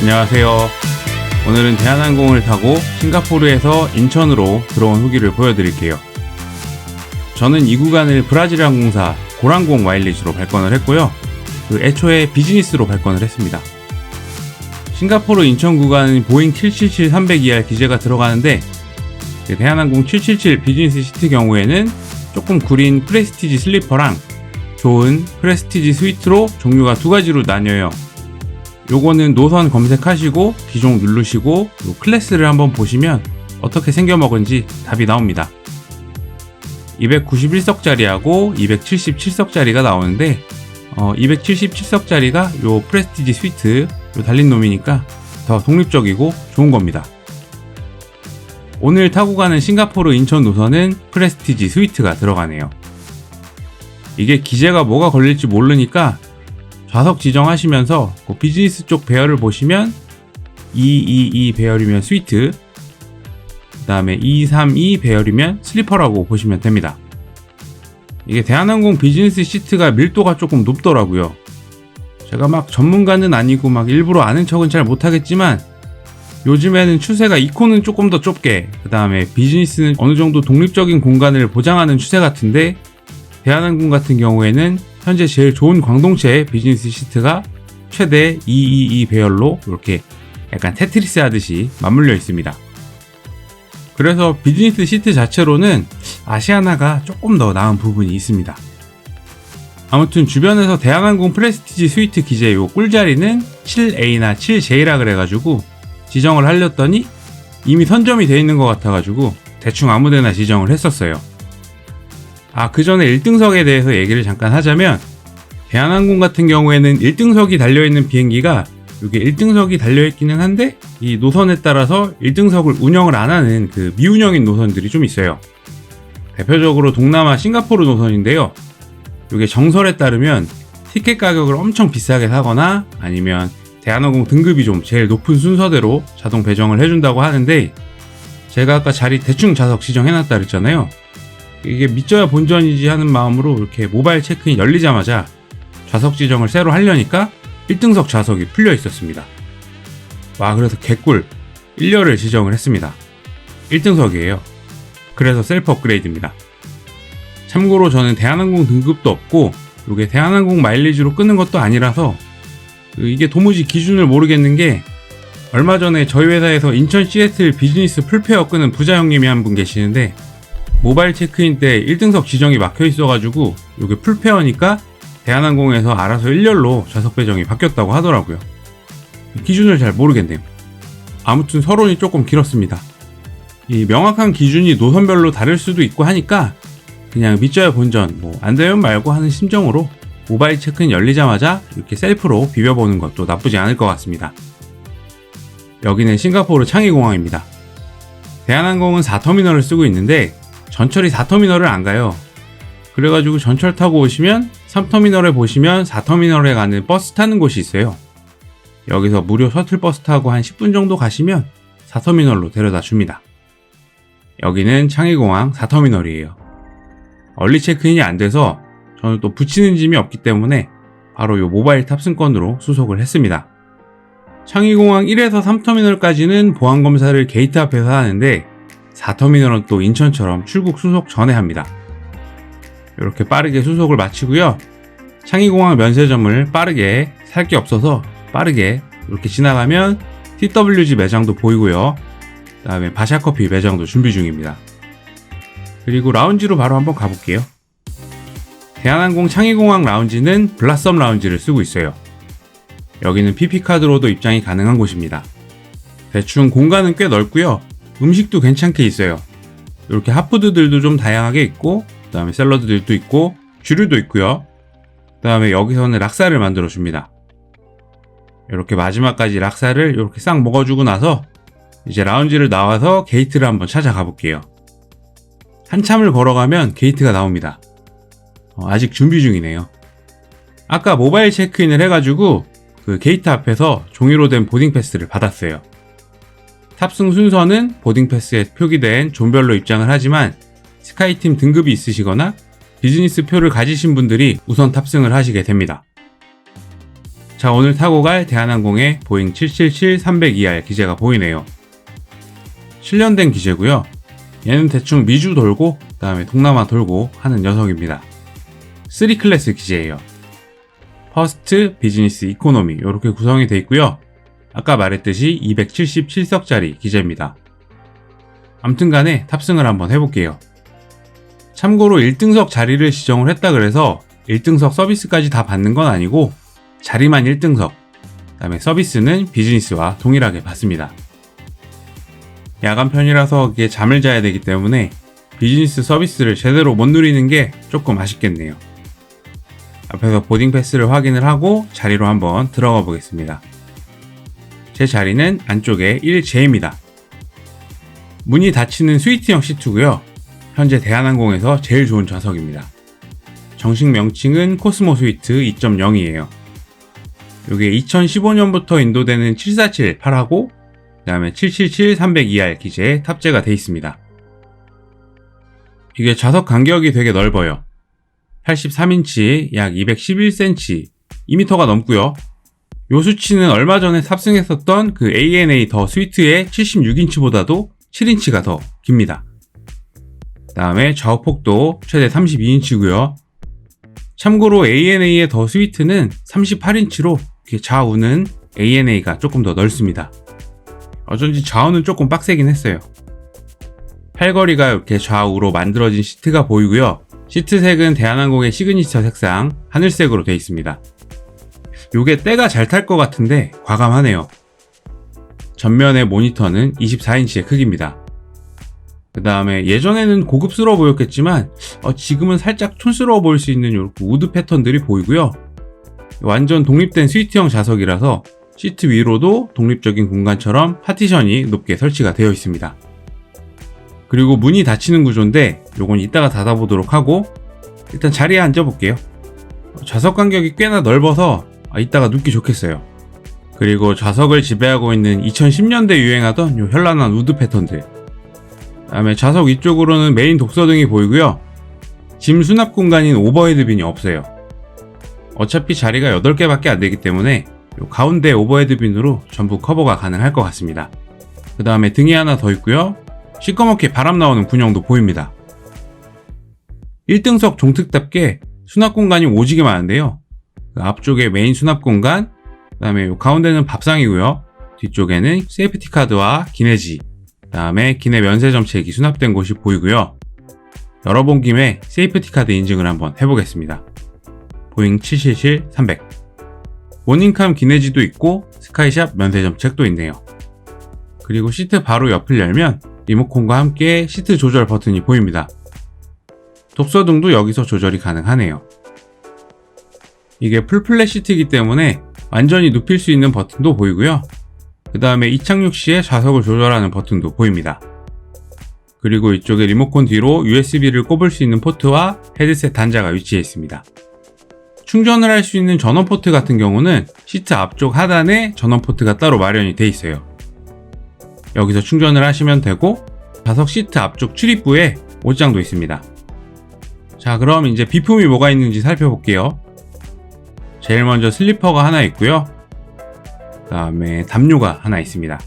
안녕하세요. 오늘은 대한항공을 타고 싱가포르에서 인천으로 들어온 후기를 보여드릴게요. 저는 이 구간을 브라질 항공사 고랑공 마일리지로 발권을 했고요. 애초에 비즈니스로 발권을 했습니다. 싱가포르 인천 구간은 보잉 777-300ER 기재가 들어가는데 대한항공 777 비즈니스 시트 경우에는 조금 구린 프레스티지 슬리퍼랑 좋은 프레스티지 스위트로 종류가 두 가지로 나뉘어요. 요거는 노선 검색하시고 기종 누르시고 클래스를 한번 보시면 어떻게 생겨먹은지 답이 나옵니다. 291석짜리하고 277석짜리가 나오는데 277석짜리가 요 프레스티지 스위트 요 달린 놈이니까 더 독립적이고 좋은 겁니다. 오늘 타고 가는 싱가포르 인천 노선은 프레스티지 스위트가 들어가네요. 이게 기재가 뭐가 걸릴지 모르니까 좌석 지정하시면서 그 비즈니스 쪽 배열을 보시면 222 배열이면 스위트, 그 다음에 232 배열이면 슬리퍼라고 보시면 됩니다. 이게 대한항공 비즈니스 시트가 밀도가 조금 높더라고요. 제가 막 전문가는 아니고 막 일부러 아는 척은 잘 못하겠지만 요즘에는 추세가 이코는 조금 더 좁게, 그 다음에 비즈니스는 어느 정도 독립적인 공간을 보장하는 추세 같은데 대한항공 같은 경우에는 현재 제일 좋은 광동체의 비즈니스 시트가 최대 222 배열로 이렇게 약간 테트리스 하듯이 맞물려 있습니다. 그래서 비즈니스 시트 자체로는 아시아나가 조금 더 나은 부분이 있습니다. 아무튼 주변에서 대한항공 프레스티지 스위트 기재 요 꿀자리는 7A나 7J라 그래가지고 지정을 하렸더니 이미 선점이 되어 있는 것 같아가지고 대충 아무데나 지정을 했었어요. 그 전에 1등석에 대해서 얘기를 잠깐 하자면 대한항공 같은 경우에는 1등석이 달려있는 비행기가 이게 1등석이 달려있기는 한데 이 노선에 따라서 1등석을 운영을 안 하는 그 미운영인 노선들이 좀 있어요. 대표적으로 동남아 싱가포르 노선인데요. 이게 정설에 따르면 티켓 가격을 엄청 비싸게 사거나 아니면 대한항공 등급이 좀 제일 높은 순서대로 자동 배정을 해준다고 하는데 제가 아까 자리 대충 좌석 지정해놨다 그랬잖아요. 이게 믿져야 본전이지 하는 마음으로 이렇게 모바일 체크인 열리자마자 좌석 지정을 새로 하려니까 1등석 좌석이 풀려 있었습니다. 그래서 개꿀 1열을 지정을 했습니다. 1등석이에요. 그래서 셀프 업그레이드입니다. 참고로 저는 대한항공 등급도 없고 이게 대한항공 마일리지로 끄는 것도 아니라서 이게 도무지 기준을 모르겠는 게 얼마 전에 저희 회사에서 인천 시애틀 비즈니스 풀페어 끄는 부자 형님이 한 분 계시는데 모바일 체크인 때 1등석 지정이 막혀 있어가지고 이게 풀페어니까 대한항공에서 알아서 1열로 좌석 배정이 바뀌었다고 하더라고요. 기준을 잘 모르겠네요. 아무튼 서론이 조금 길었습니다. 이 명확한 기준이 노선별로 다를 수도 있고 하니까 그냥 믿져야 본전 안 되면 말고 하는 심정으로 모바일 체크인 열리자마자 이렇게 셀프로 비벼보는 것도 나쁘지 않을 것 같습니다. 여기는 싱가포르 창의공항입니다. 대한항공은 4터미널을 쓰고 있는데 전철이 4터미널을 안 가요. 그래가지고 전철 타고 오시면 3터미널에 보시면 4터미널에 가는 버스 타는 곳이 있어요. 여기서 무료 셔틀버스 타고 한 10분 정도 가시면 4터미널로 데려다 줍니다. 여기는 창의공항 4터미널이에요. 얼리 체크인이 안 돼서 저는 또 붙이는 짐이 없기 때문에 바로 요 모바일 탑승권으로 수속을 했습니다. 창의공항 1에서 3터미널까지는 보안검사를 게이트 앞에서 하는데 4터미널은 또 인천처럼 출국 수속 전에 합니다. 이렇게 빠르게 수속을 마치고요. 창의공항 면세점을 빠르게 살 게 없어서 빠르게 이렇게 지나가면 TWG 매장도 보이고요. 그 다음에 바샤커피 매장도 준비 중입니다. 그리고 라운지로 바로 한번 가볼게요. 대한항공 창의공항 라운지는 블라썸 라운지를 쓰고 있어요. 여기는 PP카드로도 입장이 가능한 곳입니다. 대충 공간은 꽤 넓고요. 음식도 괜찮게 있어요. 이렇게 핫푸드들도 좀 다양하게 있고 그 다음에 샐러드들도 있고 주류도 있고요. 그 다음에 여기서는 락사를 만들어 줍니다. 이렇게 마지막까지 락사를 이렇게 싹 먹어주고 나서 이제 라운지를 나와서 게이트를 한번 찾아가 볼게요. 한참을 걸어가면 게이트가 나옵니다. 아직 준비 중이네요. 아까 모바일 체크인을 해가지고 그 게이트 앞에서 종이로 된 보딩 패스를 받았어요. 탑승 순서는 보딩 패스에 표기된 존별로 입장을 하지만 스카이팀 등급이 있으시거나 비즈니스 표를 가지신 분들이 우선 탑승을 하시게 됩니다. 자, 오늘 타고 갈 대한항공의 보잉 777-300ER 기제가 보이네요. 7년 된 기제고요. 얘는 대충 미주 돌고 그 다음에 동남아 돌고 하는 녀석입니다. 3클래스 기제예요. 퍼스트, 비즈니스, 이코노미 이렇게 구성이 되어 있고요. 아까 말했듯이 277석짜리 기제입니다. 암튼간에 탑승을 한번 해볼게요. 참고로 1등석 자리를 지정을 했다 그래서 1등석 서비스까지 다 받는 건 아니고 자리만 1등석, 그 다음에 서비스는 비즈니스와 동일하게 받습니다. 야간 편이라서 이게 잠을 자야 되기 때문에 비즈니스 서비스를 제대로 못 누리는 게 조금 아쉽겠네요. 앞에서 보딩 패스를 확인을 하고 자리로 한번 들어가 보겠습니다. 제 자리는 안쪽에 1J입니다. 문이 닫히는 스위트형 시트고요. 현재 대한항공에서 제일 좋은 좌석입니다. 정식 명칭은 코스모 스위트 2.0이에요. 이게 2015년부터 인도되는 747-8하고 그 다음에 777-300ER 기제에 탑재가 되어 있습니다. 이게 좌석 간격이 되게 넓어요. 83인치, 약 211cm, 2m가 넘고요. 요 수치는 얼마 전에 탑승했었던 그 ANA 더 스위트의 76인치보다도 7인치가 더 깁니다. 그 다음에 좌우폭도 최대 32인치고요. 참고로 ANA의 더 스위트는 38인치로 좌우는 ANA가 조금 더 넓습니다. 어쩐지 좌우는 조금 빡세긴 했어요. 팔걸이가 이렇게 좌우로 만들어진 시트가 보이고요. 시트색은 대한항공의 시그니처 색상 하늘색으로 되어 있습니다. 요게 때가 잘 탈 것 같은데 과감하네요. 전면의 모니터는 24인치의 크기입니다. 그 다음에 예전에는 고급스러워 보였겠지만 지금은 살짝 촌스러워 보일 수 있는 이렇게 우드 패턴들이 보이고요. 완전 독립된 스위트형 좌석이라서 시트 위로도 독립적인 공간처럼 파티션이 높게 설치가 되어 있습니다. 그리고 문이 닫히는 구조인데 요건 이따가 닫아보도록 하고 일단 자리에 앉아볼게요. 좌석 간격이 꽤나 넓어서 이따가 눕기 좋겠어요. 그리고 좌석을 지배하고 있는 2010년대 유행하던 요 현란한 우드 패턴들, 그 다음에 좌석 위쪽으로는 메인 독서등이 보이고요. 짐 수납 공간인 오버헤드빈이 없어요. 어차피 자리가 8개밖에 안 되기 때문에 요 가운데 오버헤드빈으로 전부 커버가 가능할 것 같습니다. 그 다음에 등이 하나 더 있고요. 시꺼멓게 바람 나오는 군형도 보입니다. 1등석 종특답게 수납 공간이 오지게 많은데요. 그 앞쪽에 메인 수납 공간, 그 다음에 요 가운데는 밥상이고요. 뒤쪽에는 세이프티 카드와 기내지, 그 다음에 기내 면세점책이 수납된 곳이 보이고요. 열어본 김에 세이프티 카드 인증을 한번 해보겠습니다. 보잉 777-300 모닝캄 기내지도 있고 스카이샵 면세점책도 있네요. 그리고 시트 바로 옆을 열면 리모컨과 함께 시트 조절 버튼이 보입니다. 독서등도 여기서 조절이 가능하네요. 이게 풀플랫 시트이기 때문에 완전히 눕힐 수 있는 버튼도 보이고요. 그 다음에 이착륙 시에 좌석을 조절하는 버튼도 보입니다. 그리고 이쪽에 리모컨 뒤로 USB를 꼽을 수 있는 포트와 헤드셋 단자가 위치해 있습니다. 충전을 할 수 있는 전원 포트 같은 경우는 시트 앞쪽 하단에 전원 포트가 따로 마련이 되어 있어요. 여기서 충전을 하시면 되고 좌석 시트 앞쪽 출입부에 옷장도 있습니다. 자, 그럼 이제 비품이 뭐가 있는지 살펴볼게요. 제일 먼저 슬리퍼가 하나 있고요. 그 다음에 담요가 하나 있습니다.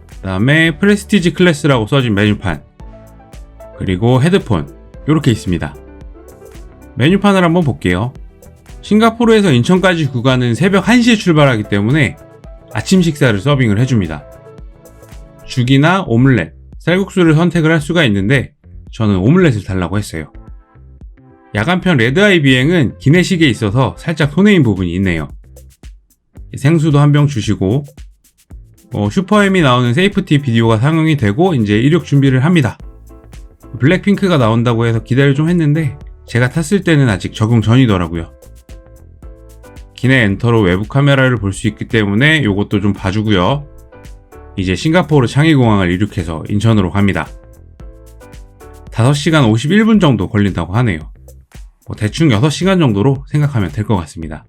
그 다음에 프레스티지 클래스라고 써진 메뉴판, 그리고 헤드폰 이렇게 있습니다. 메뉴판을 한번 볼게요. 싱가포르에서 인천까지 구간은 새벽 1시에 출발하기 때문에 아침 식사를 서빙을 해줍니다. 죽이나 오믈렛, 쌀국수를 선택을 할 수가 있는데 저는 오믈렛을 달라고 했어요. 야간편 레드아이 비행은 기내식에 있어서 살짝 손해인 부분이 있네요. 생수도 한 병 주시고 슈퍼엠이 나오는 세이프티 비디오가 상영이 되고 이제 이륙 준비를 합니다. 블랙핑크가 나온다고 해서 기대를 좀 했는데 제가 탔을 때는 아직 적용 전이더라고요. 기내 엔터로 외부 카메라를 볼 수 있기 때문에 이것도 좀 봐주고요. 이제 싱가포르 창의공항을 이륙해서 인천으로 갑니다. 5시간 51분 정도 걸린다고 하네요. 대충 6시간 정도로 생각하면 될 것 같습니다.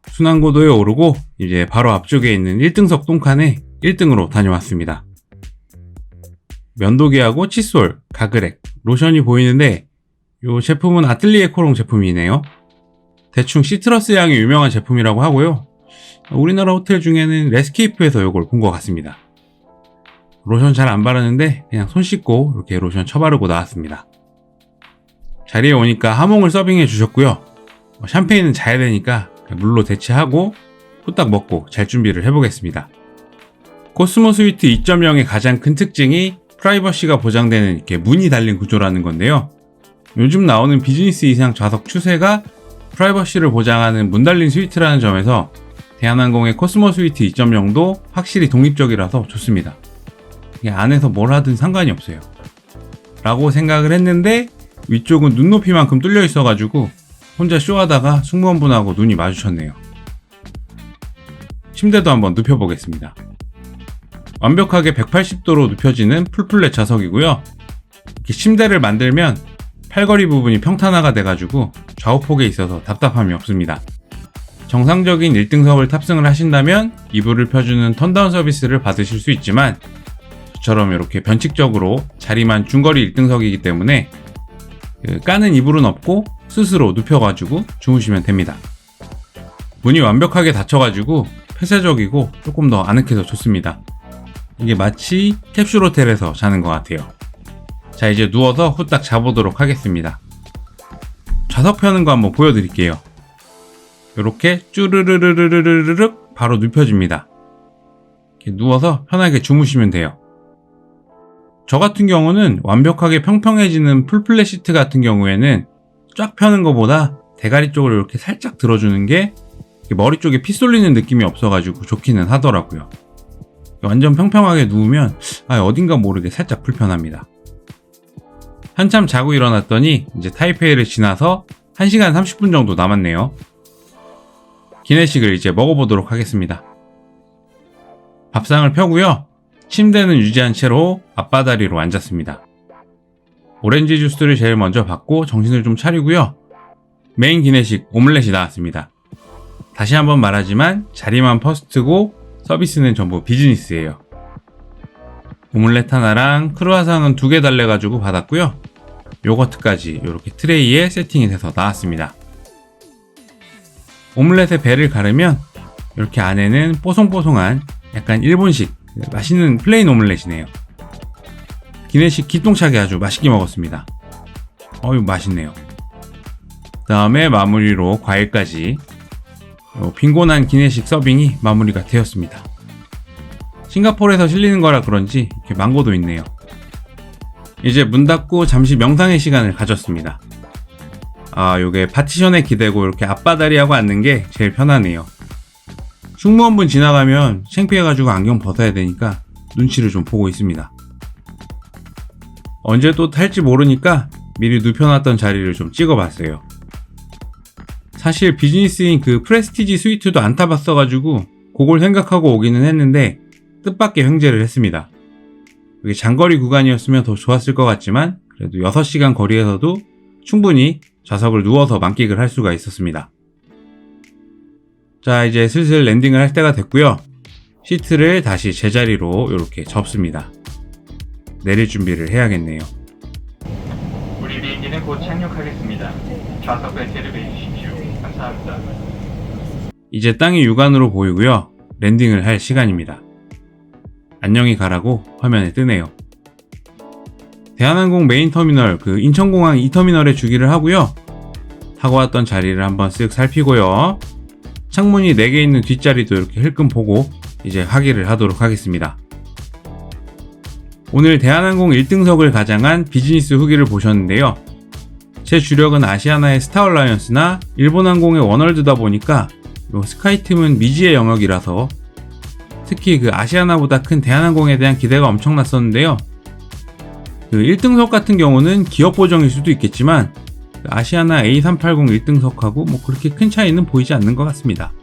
순환고도에 오르고 이제 바로 앞쪽에 있는 1등석 똥칸에 1등으로 다녀왔습니다. 면도기하고 칫솔, 가그렉, 로션이 보이는데 이 제품은 아틀리에 코롱 제품이네요. 대충 시트러스 향이 유명한 제품이라고 하고요. 우리나라 호텔 중에는 레스케이프에서 이걸 본 것 같습니다. 로션 잘 안 바르는데 그냥 손 씻고 이렇게 로션 쳐바르고 나왔습니다. 자리에 오니까 하몽을 서빙해 주셨고요. 샴페인은 자야 되니까 물로 대체하고 후딱 먹고 잘 준비를 해보겠습니다. 코스모 스위트 2.0의 가장 큰 특징이 프라이버시가 보장되는 이렇게 문이 달린 구조라는 건데요. 요즘 나오는 비즈니스 이상 좌석 추세가 프라이버시를 보장하는 문 달린 스위트라는 점에서 대한항공의 코스모 스위트 2.0도 확실히 독립적이라서 좋습니다. 이게 안에서 뭘 하든 상관이 없어요. 라고 생각을 했는데 위쪽은 눈높이만큼 뚫려 있어가지고 혼자 쇼하다가 승무원분하고 눈이 마주쳤네요. 침대도 한번 눕혀보겠습니다. 완벽하게 180도로 눕혀지는 풀플랫 좌석이고요. 이렇게 침대를 만들면 팔걸이 부분이 평탄화가 돼가지고 좌우폭에 있어서 답답함이 없습니다. 정상적인 1등석을 탑승을 하신다면 이불을 펴주는 턴다운 서비스를 받으실 수 있지만 저처럼 이렇게 변칙적으로 자리만 중거리 1등석이기 때문에 까는 이불은 없고 스스로 눕혀가지고 주무시면 됩니다. 문이 완벽하게 닫혀가지고 폐쇄적이고 조금 더 아늑해서 좋습니다. 이게 마치 캡슐 호텔에서 자는 것 같아요. 자, 이제 누워서 후딱 자보도록 하겠습니다. 좌석 펴는 거 한번 보여드릴게요. 이렇게 쭈르르르르르르륵 바로 눕혀집니다. 이렇게 누워서 편하게 주무시면 돼요. 저 같은 경우는 완벽하게 평평해지는 풀플랫 시트 같은 경우에는 쫙 펴는 것보다 대가리 쪽을 이렇게 살짝 들어주는 게 머리 쪽에 피 쏠리는 느낌이 없어가지고 좋기는 하더라고요. 완전 평평하게 누우면 어딘가 모르게 살짝 불편합니다. 한참 자고 일어났더니 이제 타이페이를 지나서 1시간 30분 정도 남았네요. 기내식을 이제 먹어보도록 하겠습니다. 밥상을 펴고요. 침대는 유지한 채로 앞바다리로 앉았습니다. 오렌지 주스를 제일 먼저 받고 정신을 좀 차리고요. 메인 기내식 오믈렛이 나왔습니다. 다시 한번 말하지만 자리만 퍼스트고 서비스는 전부 비즈니스예요. 오믈렛 하나랑 크루아상은 2개 달래가지고 받았고요. 요거트까지 이렇게 트레이에 세팅이 돼서 나왔습니다. 오믈렛에 배를 가르면 이렇게 안에는 뽀송뽀송한 약간 일본식 맛있는 플레인 오믈렛이네요. 기내식 기똥차게 아주 맛있게 먹었습니다. 이거 맛있네요. 그 다음에 마무리로 과일까지 빈곤한 기내식 서빙이 마무리가 되었습니다. 싱가포르에서 실리는 거라 그런지 이렇게 망고도 있네요. 이제 문 닫고 잠시 명상의 시간을 가졌습니다. 요게 파티션에 기대고 이렇게 앞바다리하고 앉는 게 제일 편하네요. 승무원분 지나가면 창피해가지고 안경 벗어야 되니까 눈치를 좀 보고 있습니다. 언제 또 탈지 모르니까 미리 눕혀놨던 자리를 좀 찍어봤어요. 사실 비즈니스인 그 프레스티지 스위트도 안 타봤어가지고 그걸 생각하고 오기는 했는데 뜻밖의 횡재를 했습니다. 이게 장거리 구간이었으면 더 좋았을 것 같지만 그래도 6시간 거리에서도 충분히 좌석을 누워서 만끽을 할 수가 있었습니다. 자, 이제 슬슬 랜딩을 할 때가 됐고요. 시트를 다시 제자리로 이렇게 접습니다. 내릴 준비를 해야겠네요. 우리 비행기는 곧 착륙하겠습니다. 좌석 벨트를 매주십시오. 감사합니다. 이제 땅이 육안으로 보이고요. 랜딩을 할 시간입니다. 안녕히 가라고 화면에 뜨네요. 대한항공 메인 터미널 인천공항 2터미널에 주기를 하고요. 타고 왔던 자리를 한번 쓱 살피고요. 창문이 4개 있는 뒷자리도 이렇게 힐끔 보고 이제 확인을 하도록 하겠습니다. 오늘 대한항공 1등석을 가장한 비즈니스 후기를 보셨는데요. 제 주력은 아시아나의 스타얼라이언스나 일본항공의 워널드다 보니까 스카이팀은 미지의 영역이라서 특히 아시아나보다 큰 대한항공에 대한 기대가 엄청났었는데요. 1등석 같은 경우는 기업 보정일 수도 있겠지만 아시아나 A380 1등석하고 그렇게 큰 차이는 보이지 않는 것 같습니다.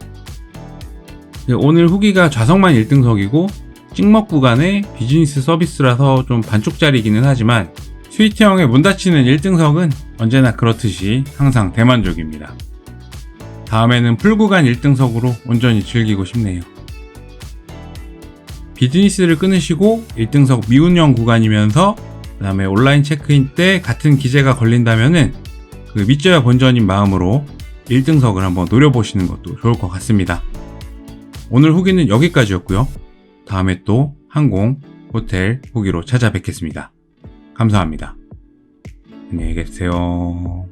오늘 후기가 좌석만 1등석이고 찍먹 구간의 비즈니스 서비스라서 좀 반쪽짜리기는 하지만 스위트형의 문 닫히는 1등석은 언제나 그렇듯이 항상 대만족입니다. 다음에는 풀구간 1등석으로 온전히 즐기고 싶네요. 비즈니스를 끊으시고 1등석 미운형 구간이면서 그 다음에 온라인 체크인 때 같은 기재가 걸린다면은 믿져야 본전인 마음으로 1등석을 한번 노려보시는 것도 좋을 것 같습니다. 오늘 후기는 여기까지였고요. 다음에 또 항공, 호텔 후기로 찾아뵙겠습니다. 감사합니다. 안녕히 계세요.